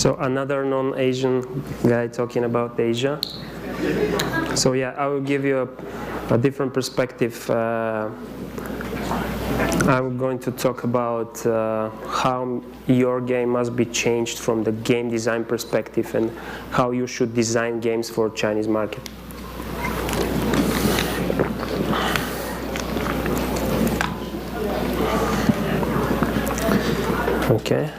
So another non-Asian guy talking about Asia. So yeah, I will give you a different perspective. I'm going to talk about how your game must be changed from the game design perspective and how you should design games for Chinese market. Okay.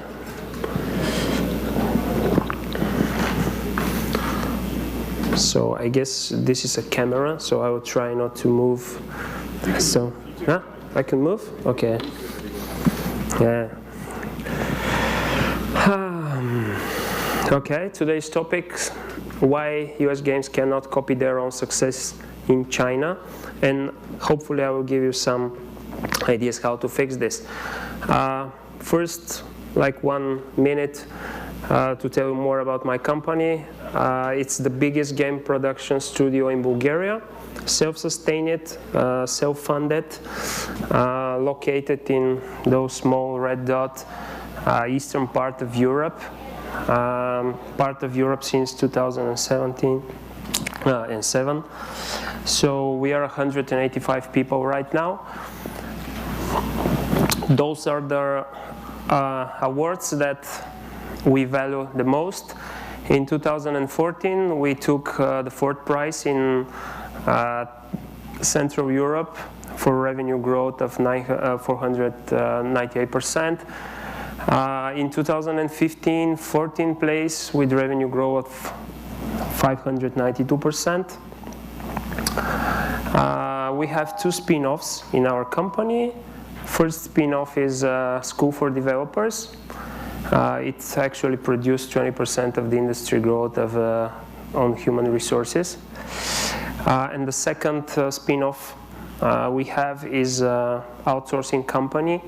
So I guess this is a camera, so I will try not to move. So, huh? I can move? Okay. Yeah. Okay, today's topic, why US games cannot copy their own success in China, and hopefully I will give you some ideas how to fix this. First, like 1 minute to tell you more about my company. It's the biggest game production studio in Bulgaria, self-sustained, self-funded, located in those small red dot, eastern part of Europe, since 2017 and 7. So we are 185 people right now. Those are the awards that we value the most. In 2014, we took the 4th prize in Central Europe for revenue growth of 498%. In 2015, 14th place with revenue growth of 592%. We have 2 spin-offs in our company. First spin-off is School for Developers. It's actually produced 20% of the industry growth of, on human resources. And the second spin-off we have is outsourcing company,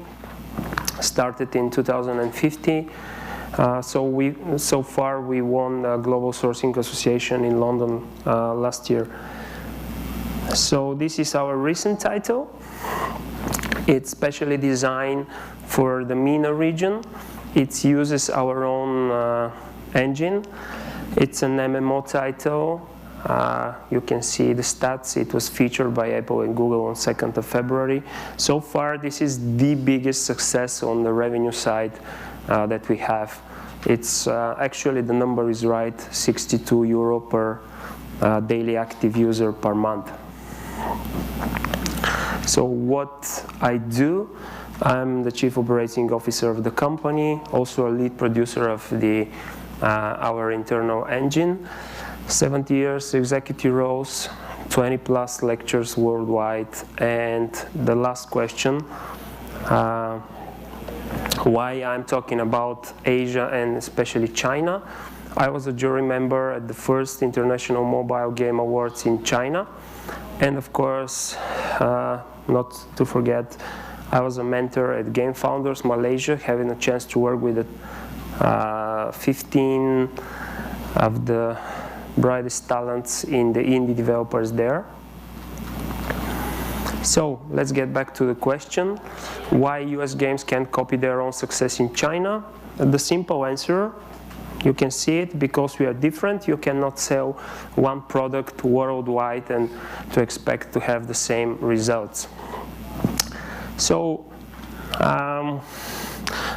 started in 2015. So far we won the Global Sourcing Association in London last year. So this is our recent title. It's specially designed for the MENA region. It uses our own engine. It's an MMO title. You can see the stats. It was featured by Apple and Google on 2nd of February. So far, this is the biggest success on the revenue side that we have. It's actually, the number is right, 62 euro per daily active user per month. So what I do, I'm the Chief Operating Officer of the company, also a lead producer of our internal engine. 70 years executive roles, 20 plus lectures worldwide. And the last question, why I'm talking about Asia and especially China. I was a jury member at the first International Mobile Game Awards in China. And of course, not to forget, I was a mentor at Game Founders Malaysia, having a chance to work with 15 of the brightest talents in the indie developers there. So let's get back to the question, why US games can't copy their own success in China? The simple answer, you can see it, because we are different. You cannot sell one product worldwide and to expect to have the same results. So I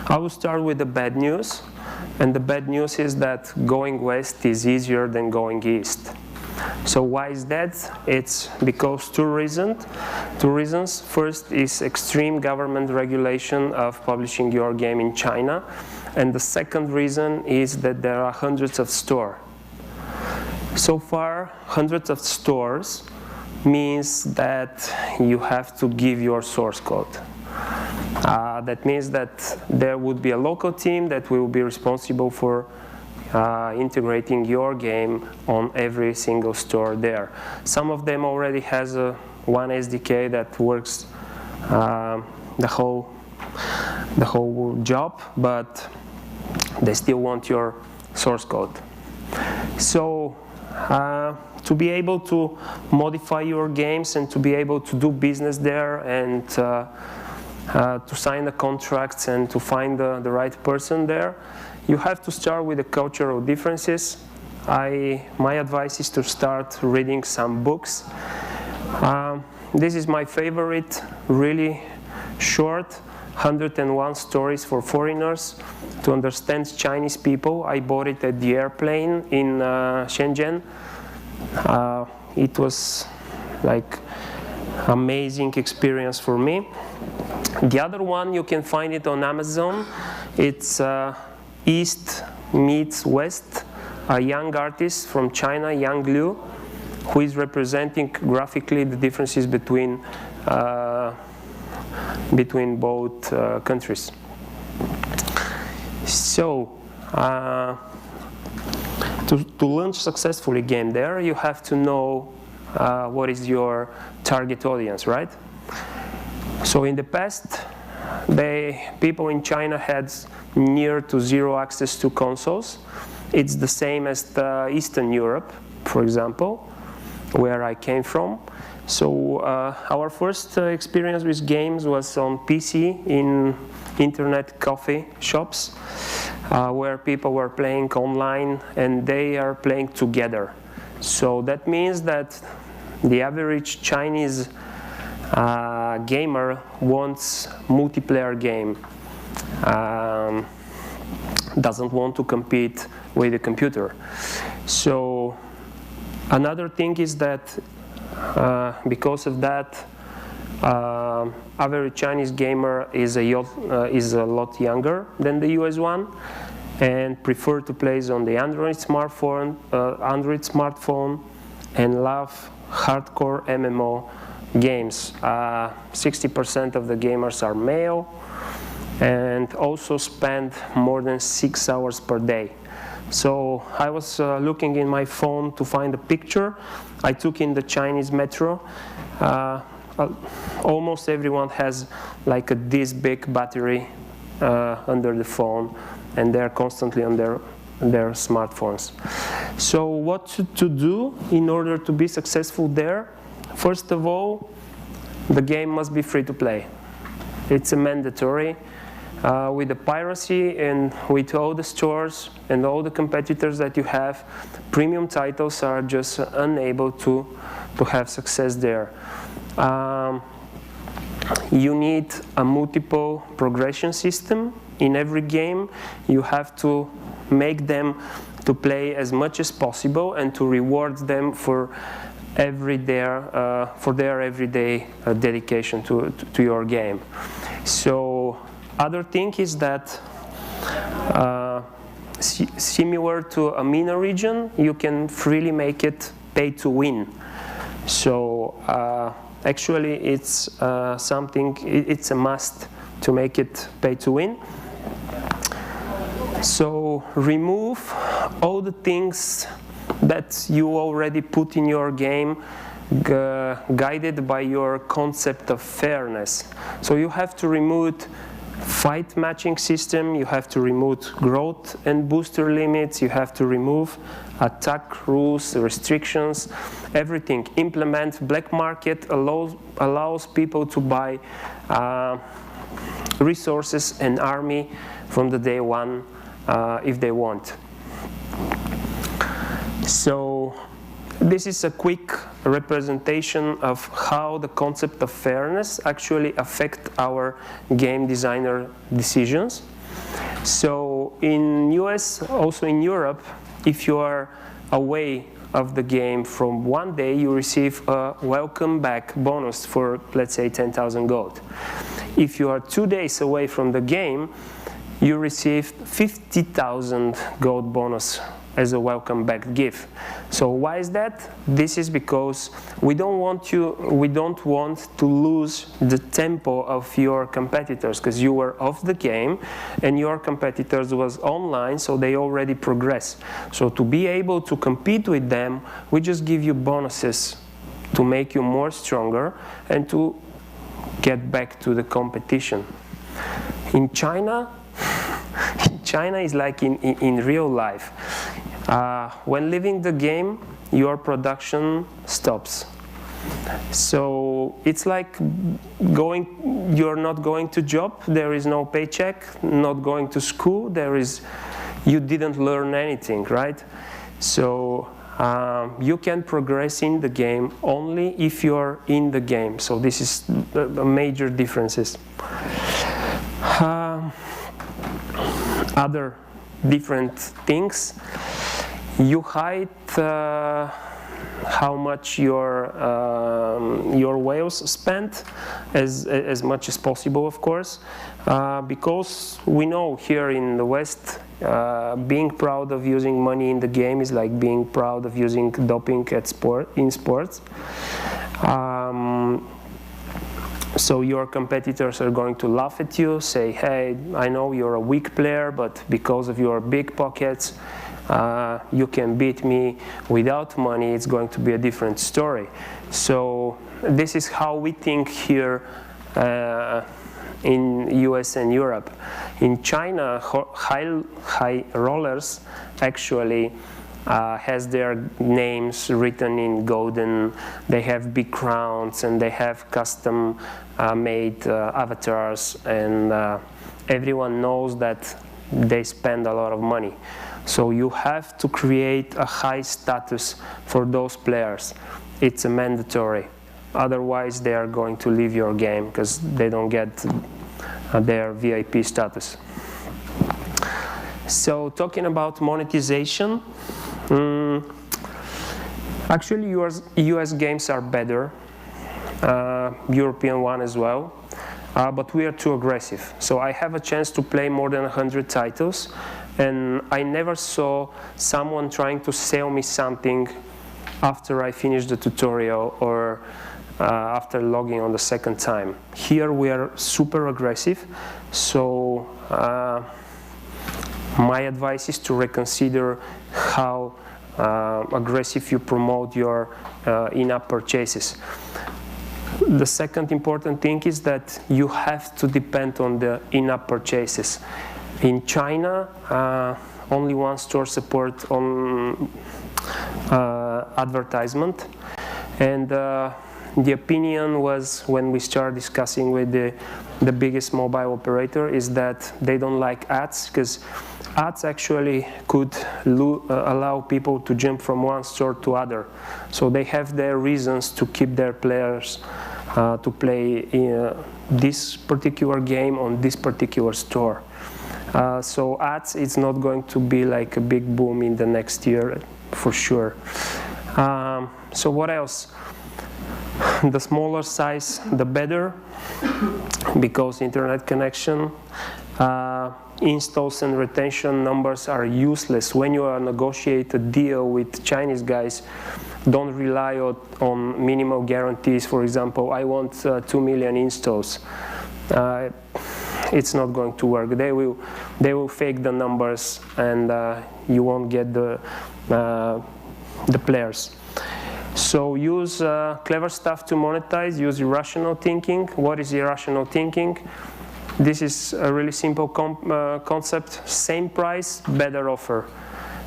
will start with the bad news. And the bad news is that going west is easier than going east. So why is that? It's because two reasons. First is extreme government regulation of publishing your game in China. And the second reason is that there are hundreds of stores. So far, hundreds of stores means that you have to give your source code. That means that there would be a local team that will be responsible for integrating your game on every single store there. Some of them already has one SDK that works the whole job, but they still want your source code. So to be able to modify your games and to be able to do business there and to sign the contracts and to find the right person there, You have to start with the cultural differences. My advice is to start reading some books. This is my favorite, really short, 101 stories for foreigners to understand Chinese people. I bought it at the airplane in Shenzhen. It was like amazing experience for me. The other one, you can find it on Amazon. It's East Meets West, a young artist from China, Yang Liu, who is representing graphically the differences between both countries. So, to launch successfully game there, you have to know what is your target audience, right? So in the past, people in China had near to zero access to consoles. It's the same as Eastern Europe, for example, where I came from. So our first experience with games was on PC in internet coffee shops, where people were playing online and they are playing together. So that means that the average Chinese gamer wants multiplayer game, doesn't want to compete with the computer. So another thing is that because of that, average Chinese gamer is a lot younger than the US one and prefer to play on the Android smartphone and love hardcore MMO games. 60% of the gamers are male and also spend more than 6 hours per day. So I was looking in my phone to find a picture I took in the Chinese metro. Almost everyone has like this big battery under the phone, and they're constantly on their smartphones. So what to do in order to be successful there? First of all, the game must be free to play. It's a mandatory. With the piracy and with all the stores and all the competitors that you have, premium titles are just unable to have success there. You need a multiple progression system in every game. You have to make them to play as much as possible and to reward them for their everyday dedication to your game. So other thing is that similar to a MENA region, you can freely make it pay to win. So actually it's it's a must to make it pay to win. So remove all the things that you already put in your game, guided by your concept of fairness. So you have to remove fight matching system, you have to remove growth and booster limits, you have to remove attack rules, restrictions, everything. Implement black market, allows people to buy resources and army from the day one if they want. So this is a quick representation of how the concept of fairness actually affect our game designer decisions. So in US, also in Europe, if you are away of the game from one day, you receive a welcome back bonus for, let's say, 10,000 gold. If you are 2 days away from the game, you receive 50,000 gold bonus as a welcome back gift. So why is that? This is because we don't want to lose the tempo of your competitors, because you were off the game and your competitors was online, so they already progress. So to be able to compete with them, we just give you bonuses to make you more stronger and to get back to the competition. In China, is like in real life. When leaving the game, your production stops. So it's like you're not going to job, there is no paycheck, not going to school, you didn't learn anything, right? So you can progress in the game only if you're in the game. So this is the major differences. Other different things. You hide how much your whales spent as much as possible, of course, because we know here in the West, being proud of using money in the game is like being proud of using doping in sports. So your competitors are going to laugh at you, say, hey, I know you're a weak player, but because of your big pockets, you can beat me without money. It's going to be a different story. So this is how we think here in US and Europe. In China, high rollers actually has their names written in golden. They have big crowns and they have custom made avatars, and everyone knows that they spend a lot of money. So you have to create a high status for those players. It's a mandatory. Otherwise they are going to leave your game because they don't get their VIP status. So talking about monetization, actually US games are better, European one as well, but we are too aggressive. So I have a chance to play more than 100 titles, and I never saw someone trying to sell me something after I finish the tutorial or after logging on the second time. Here we are super aggressive, so my advice is to reconsider how aggressive you promote your in-app purchases. The second important thing is that you have to depend on the in-app purchases. In China, only one store supports on advertisement, and the opinion was, when we started discussing with the biggest mobile operator, is that they don't like ads, because ads actually could allow people to jump from one store to other. So they have their reasons to keep their players to play this particular game on this particular store. So ads, it's not going to be like a big boom in the next year, for sure. So what else? The smaller size, the better, because internet connection, installs and retention numbers are useless. When you negotiate a deal with Chinese guys, don't rely on minimal guarantees. For example, I want 2 million installs. It's not going to work. They will fake the numbers, and you won't get the players. So use clever stuff to monetize. Use irrational thinking. What is irrational thinking? This is a really simple concept. Same price, better offer.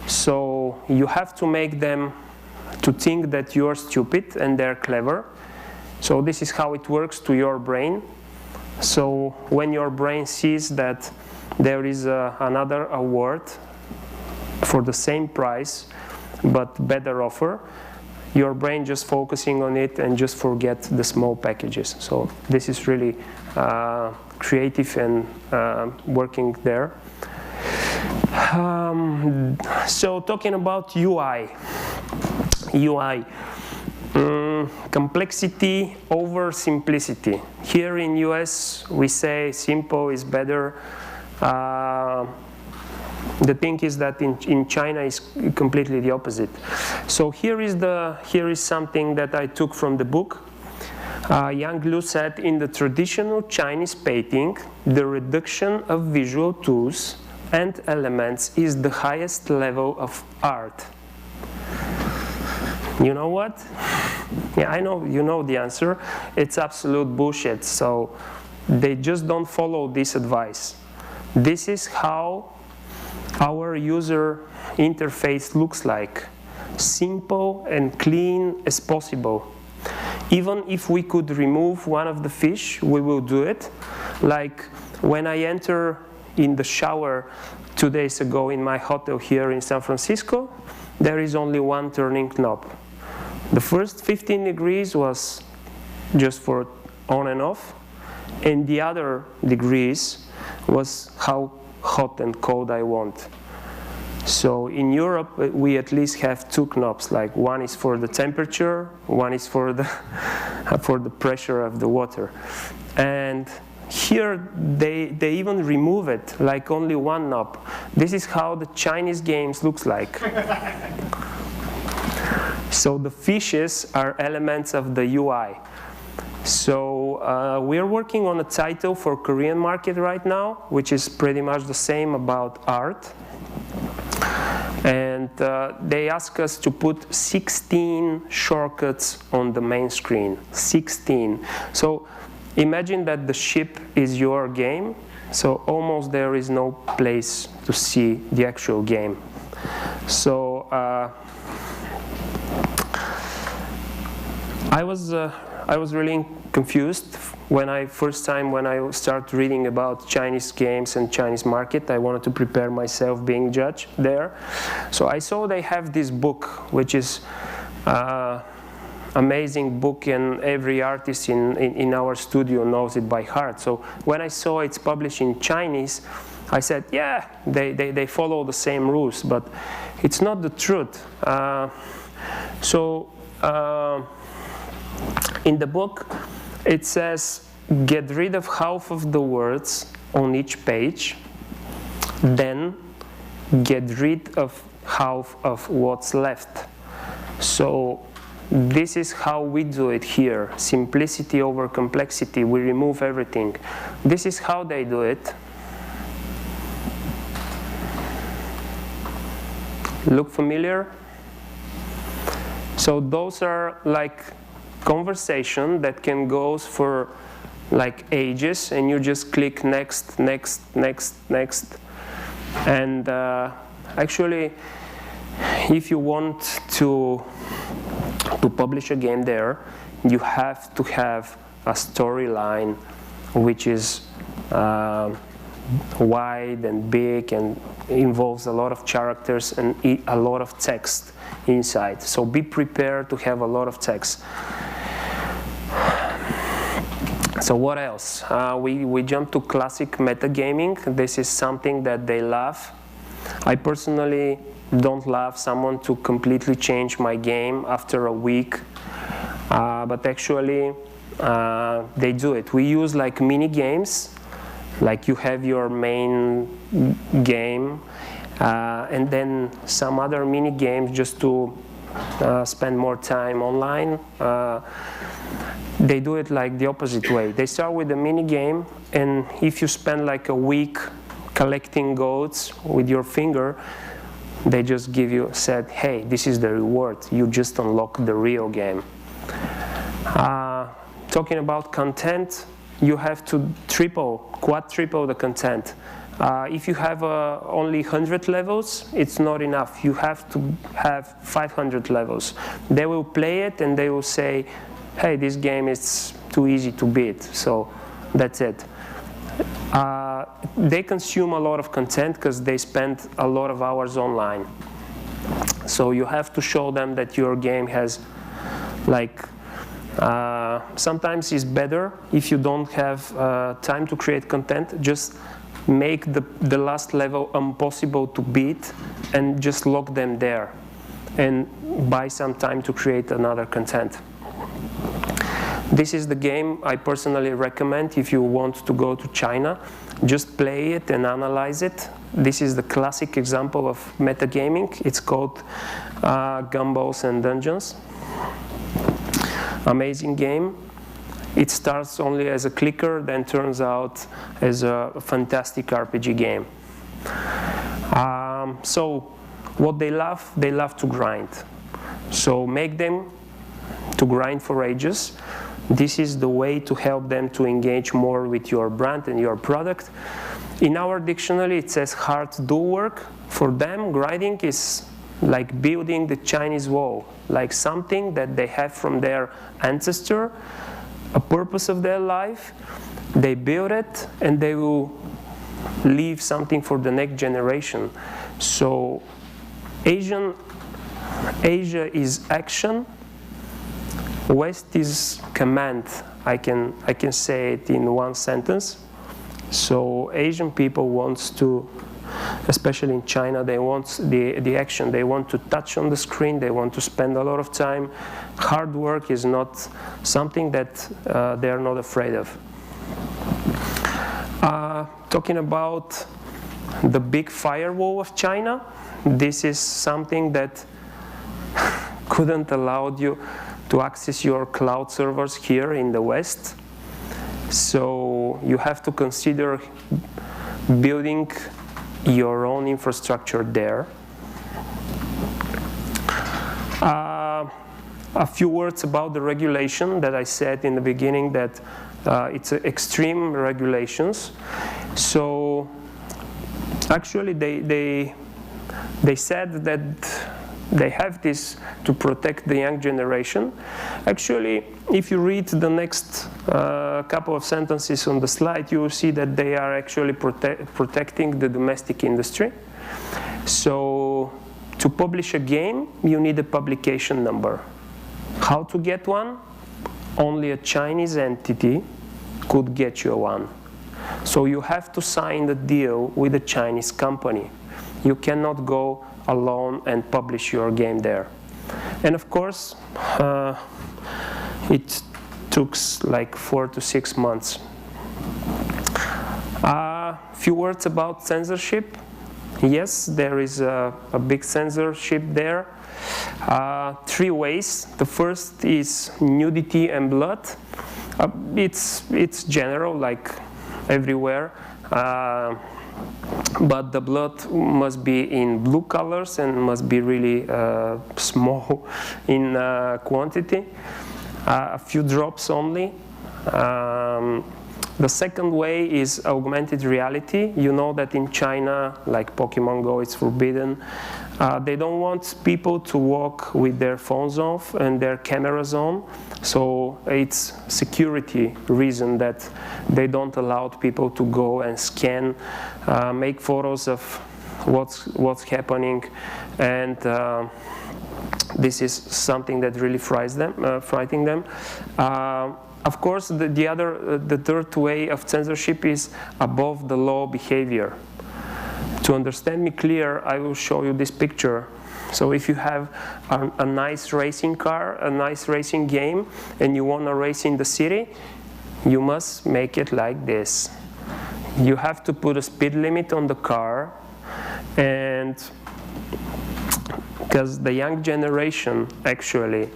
So you have to make them to think that you're stupid and they're clever. So this is how it works to your brain. So when your brain sees that there is another award for the same price but better offer, your brain just focusing on it and just forget the small packages. So this is really creative and working there. So talking about UI, complexity over simplicity. Here in US we say simple is better. The thing is that in China is completely the opposite. So here is something that I took from the book. Yang Liu said, in the traditional Chinese painting, the reduction of visual tools and elements is the highest level of art. You know what? Yeah, I know you know the answer. It's absolute bullshit. So they just don't follow this advice. This is how our user interface looks like. Simple and clean as possible. Even if we could remove one of the fish, we will do it. Like when I enter in the shower 2 days ago in my hotel here in San Francisco, there is only one turning knob. The first 15 degrees was just for on and off, and the other degrees was how hot and cold I want. So in Europe, we at least have two knobs, like one is for the temperature, one is for the, for the pressure of the water. And here they even remove it, like only one knob. This is how the Chinese games looks like. So the fishes are elements of the UI. So we're working on a title for Korean market right now, which is pretty much the same about art. And they ask us to put 16 shortcuts on the main screen, 16. So imagine that the ship is your game, so almost there is no place to see the actual game. So I was really confused when I started reading about Chinese games and Chinese market. I wanted to prepare myself being judge there. So I saw they have this book, which is amazing book, and every artist in our studio knows it by heart. So when I saw it's published in Chinese, I said, yeah, they follow the same rules, but it's not the truth. In the book, it says, get rid of half of the words on each page, then get rid of half of what's left. So this is how we do it here. Simplicity over complexity. We remove everything. This is how they do it. Look familiar? So those are like conversation that can go for like ages, and you just click next, next, next, next. And actually, if you want to publish a game there, you have to have a storyline which is wide and big and involves a lot of characters and a lot of text inside. So be prepared to have a lot of text. So what else? We jump to classic metagaming. This is something that they love. I personally don't love someone to completely change my game after a week, but actually they do it. We use like mini games, like you have your main game and then some other mini games just to spend more time online. They do it like the opposite way. They start with a mini game, and if you spend like a week collecting goats with your finger, they just give you, said, hey, this is the reward. You just unlock the real game. Talking about content, you have to quadruple the content. If you have only 100 levels, it's not enough. You have to have 500 levels. They will play it and they will say, hey, this game is too easy to beat, so that's it. They consume a lot of content because they spend a lot of hours online. So you have to show them that your game has, like, sometimes it's better if you don't have time to create content, just make the last level impossible to beat and just lock them there and buy some time to create another content. This is the game I personally recommend if you want to go to China. Just play it and analyze it. This is the classic example of metagaming. It's called Gumballs and Dungeons. Amazing game. It starts only as a clicker, then turns out as a fantastic RPG game. So what they love to grind. So make them to grind for ages. This is the way to help them to engage more with your brand and your product. In our dictionary, it says hard do work. For them, grinding is like building the Chinese wall, like something that they have from their ancestor, a purpose of their life. They build it and they will leave something for the next generation. So Asia is action, West is command. I can say it in one sentence. So Asian people wants to, especially in China, they want the action. They want to touch on the screen. They want to spend a lot of time. Hard work is not something that they are not afraid of. Talking about the big firewall of China, this is something that couldn't allow you to access your cloud servers here in the West. So you have to consider building your own infrastructure there. A few words about the regulation that I said in the beginning, that it's extreme regulations. So actually they said that they have this to protect the young generation. Actually, if you read the next couple of sentences on the slide, you will see that they are actually protecting the domestic industry. So to publish a game, you need a publication number. How to get one? Only a Chinese entity could get you one. So you have to sign the deal with a Chinese company. You cannot go alone and publish your game there. And of course, it took like 4 to 6 months. Few words about censorship. Yes, there is a big censorship there. 3 ways. The first is nudity and blood. It's general, like everywhere. But the blood must be in blue colors and must be really small in quantity, a few drops only. The second way is augmented reality. You know that in China, like Pokemon Go, it's forbidden. They don't want people to walk with their phones off and their cameras on. So it's security reason that they don't allow people to go and scan, make photos of what's happening, and this is something that really frightening them. Of course, the third way of censorship is above the law behavior. To understand me clear, I will show you this picture. So if you have a nice racing car, a nice racing game, and you want to race in the city, you must make it like this. You have to put a speed limit on the car, and because the young generation actually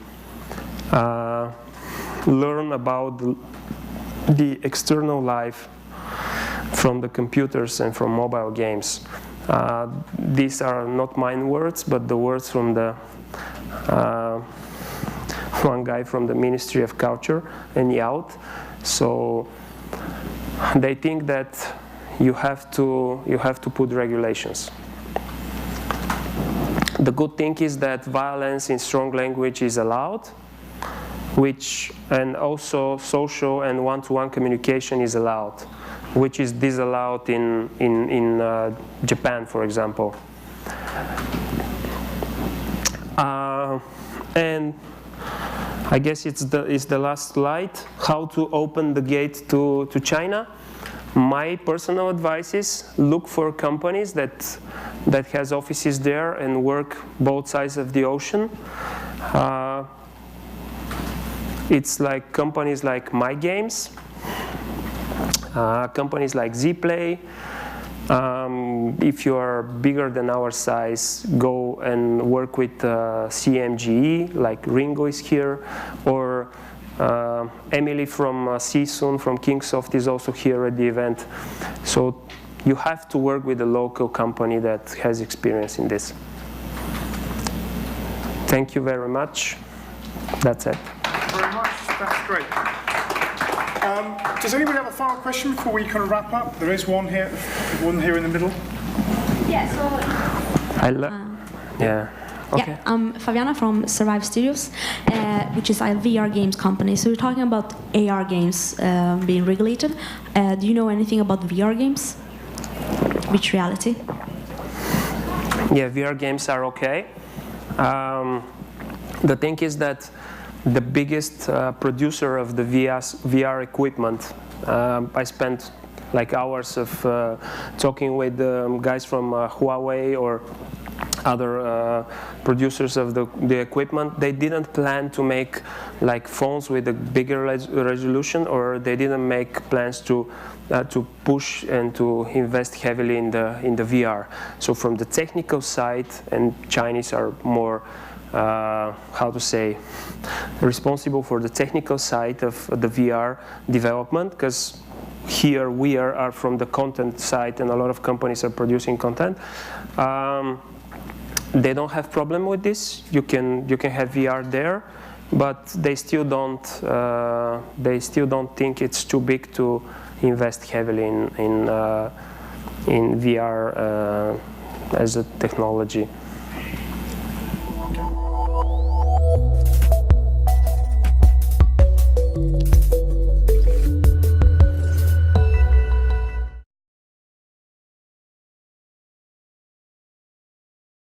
learn about the external life from the computers and from mobile games. These are not mine words, but the words from the one guy from the Ministry of Culture and Youth. So they think that you have to put regulations. The good thing is that violence in strong language is allowed, and also social and one-to-one communication is allowed, which is disallowed in Japan, for example. And I guess it's the last slide, how to open the gate to China. My personal advice is look for companies that has offices there and work both sides of the ocean. It's like companies like My Games, companies like Zplay. If you are bigger than our size, go and work with CMGE, like Ringo is here, or Emily from Seasoon from Kingsoft is also here at the event. So you have to work with a local company that has experience in this. Thank you very much. That's it. Thank you very much. That's great. Does anybody have a final question before we kind of wrap up? There is one here in the middle. Yeah, so... yeah. Okay. Yeah, I'm Fabiana from Survive Studios, which is a VR games company. So we're talking about AR games being regulated. Do you know anything about VR games? which reality? Yeah, VR games are okay. The thing is that the biggest producer of the VR equipment, I spent like hours of talking with guys from Huawei or other producers of the equipment. They didn't plan to make like phones with a bigger resolution, or they didn't make plans to push and to invest heavily in the VR. So from the technical side, and Chinese are more how to say, responsible for the technical side of the VR development, because here we are from the content side, and a lot of companies are producing content. They don't have problem with this. You can have VR there, but they still don't think it's too big to invest heavily in VR as a technology.